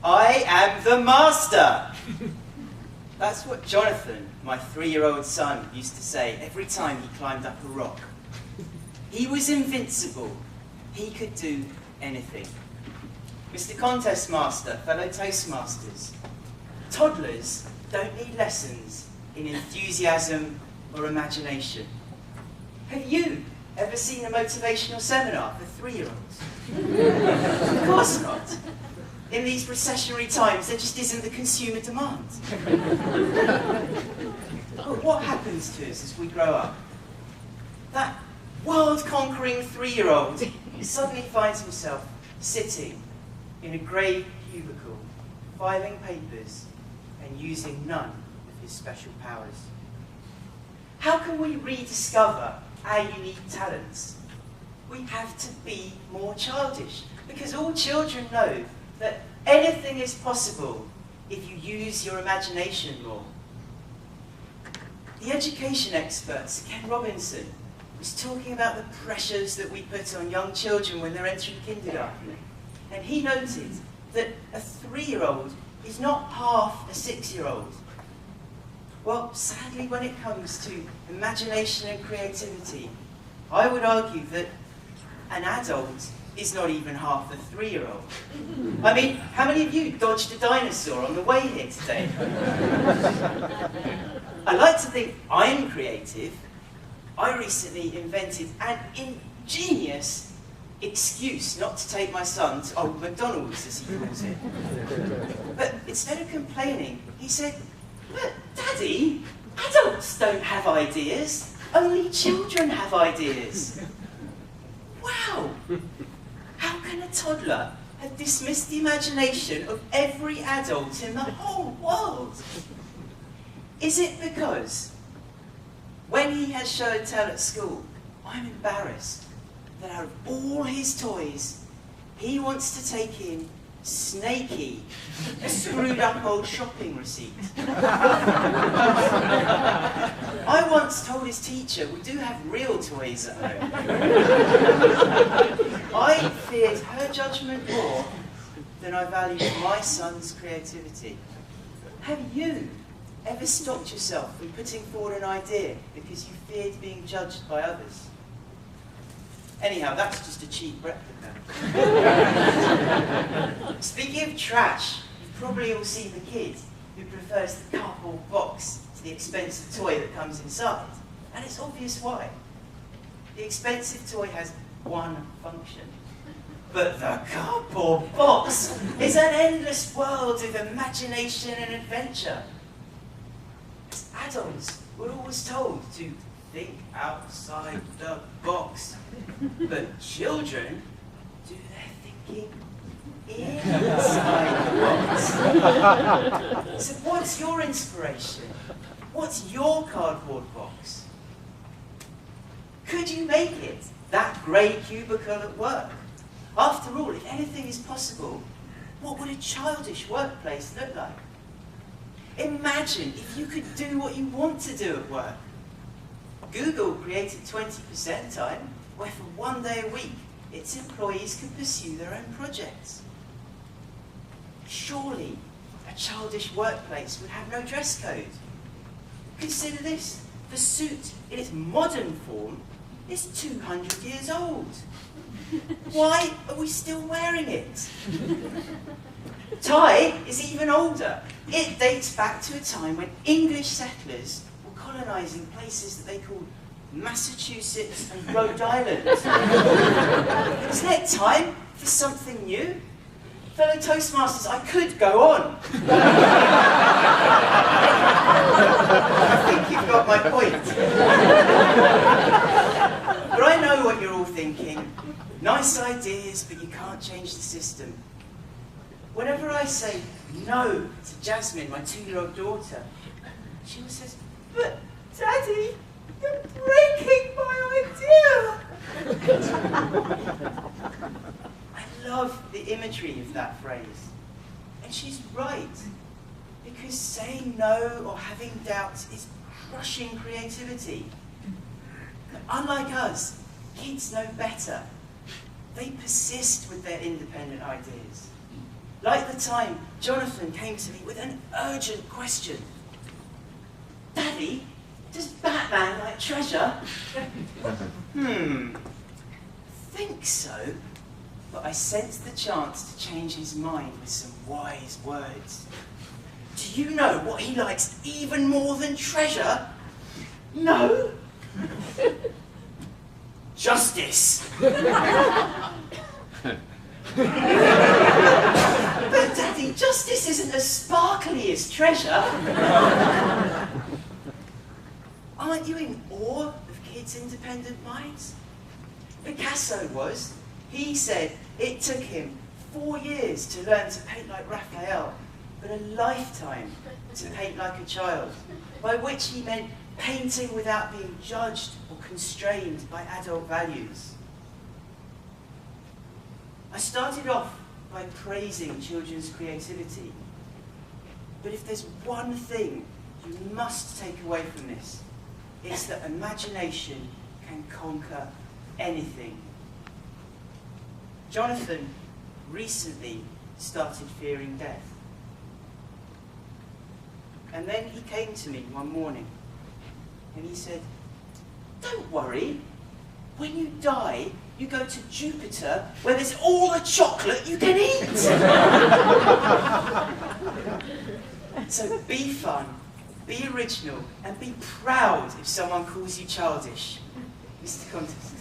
I am the master. That's what Jonathan, my 3-year-old son, used to say every time he climbed up a rock. He was invincible. He could do anything. Mr. Contest Master, fellow Toastmasters, toddlers don't need lessons in enthusiasm or imagination. Have you ever seen a motivational seminar for 3-year-olds? Of course not. In these recessionary times, there just isn't the consumer demand. But what happens to us as we grow up? That world-conquering 3-year-old suddenly finds himself sitting in a grey cubicle, filing papers and using none of his special powers. How can we rediscover our unique talents? We have to be more childish, because all children know that anything is possible if you use your imagination more. The education expert, Sir Ken Robinson, was talking about the pressures that we put on young children when they're entering kindergarten. And he noted that a 3-year-old is not half a 6-year-old. Well, sadly, when it comes to imagination and creativity, I would argue that an adult is not even half a 3-year-old. I mean, how many of you dodged a dinosaur on the way here today? I like to think I'm creative. I recently invented an ingenious excuse not to take my son to Old McDonald's, as he calls it. But instead of complaining, he said, "But Daddy, adults don't have ideas. Only children have ideas." Wow! How can a toddler have dismissed the imagination of every adult in the whole world? Is it because when he has show and tell at school, I'm embarrassed that out of all his toys, he wants to take in Snakey, a screwed up old shopping receipt? I once told his teacher we do have real toys at home. I feared her judgment more than I valued my son's creativity. Have you ever stopped yourself from putting forward an idea because you feared being judged by others? Anyhow, that's just a cheap replica. Speaking of trash, you've probably all seen the kid who prefers the cardboard box to the expensive toy that comes inside. And it's obvious why. The expensive toy has one function. But the cardboard box is an endless world of imagination and adventure. As adults, we're always told to think outside the box. But children do their thinking inside the box. So what's your inspiration? What's your cardboard box? Could you make it that grey cubicle at work? After all, if anything is possible, what would a childish workplace look like? Imagine if you could do what you want to do at work. Google created 20% time, where for 1 day a week, its employees could pursue their own projects. Surely, a childish workplace would have no dress code. Consider this, the suit in its modern form is 200 years old. Why are we still wearing it? Tie is even older. It dates back to a time when English settlers were colonising places that they called Massachusetts and Rhode Island. Isn't it time for something new? Fellow Toastmasters, I could go on. I think you've got my point. But I know what you're all thinking. Nice ideas, but you can't change the system. Whenever I say no to Jasmine, my 2-year-old daughter, she always says, "But Daddy, you're breaking my idea." I love the imagery of that phrase. And she's right. Because saying no or having doubts is crushing creativity. But unlike us, kids know better. They persist with their independent ideas. Like the time Jonathan came to me with an urgent question. Daddy, does Batman like treasure? Think so, but I sensed the chance to change his mind with some wise words. Do you know what he likes even more than treasure? No? Justice. But Daddy, justice isn't as sparkly as treasure. Aren't you in awe of kids' independent minds? Picasso was. He said it took him 4 years to learn to paint like Raphael, but a lifetime to paint like a child, by which he meant painting without being judged or constrained by adult values. I started off by praising children's creativity, but if there's one thing you must take away from this, it's that imagination can conquer anything. Jonathan recently started fearing death. And then he came to me one morning and he said, "Don't worry, when you die, you go to Jupiter where there's all the chocolate you can eat." So be fun, be original, and be proud if someone calls you childish. Mr. Contest.